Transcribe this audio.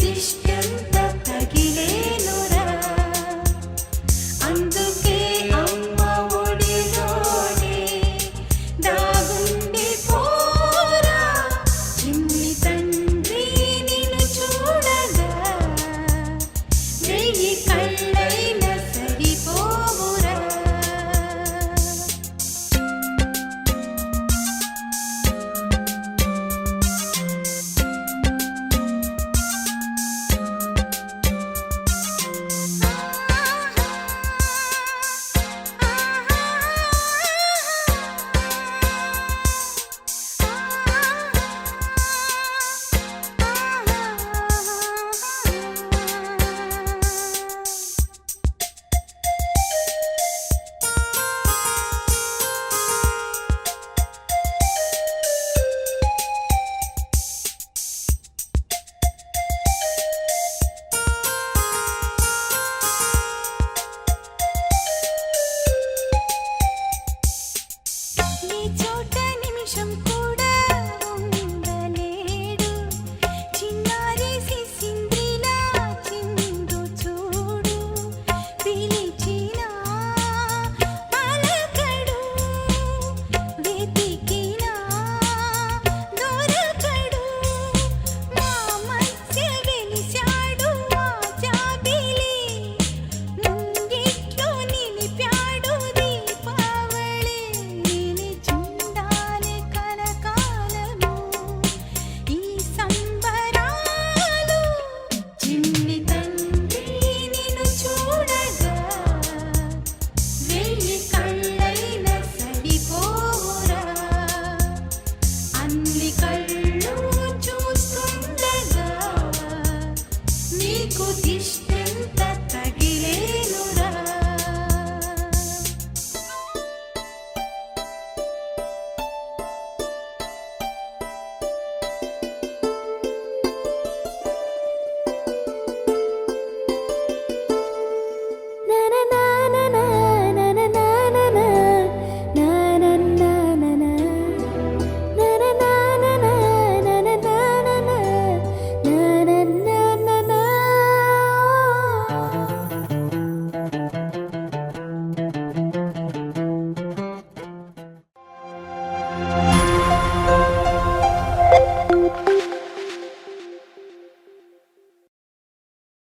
దిష్టంత తగిలేనురా అందుకే అమ్మ ఒడిలోనే దాగుండి పోరా చిన్ని తండ్రి నిన్ను చూడగా వెయ్యి కళ్ళైనా సరిపోవురా ఈ చోట నిమిషం కూడా ఉండలేడు చిన్నారి సిసింద్రిలా చిందు చూడు పిలిచినా పలకడు వెతికినా దొరకడు మా మధ్య వెలిశాడు మా జాబిలి ముంగిట్లో నిలిపాడు దీపావళి నిలిచుండాలి కలకాలము ఈ సంబరాలు చిన్ని తండ్రి నిన్ను చూడగా వెయ్యి కళ్ళైనా సరిపోరా అన్ని కళ్ళు చూస్తుండగా నీకు దిష్టి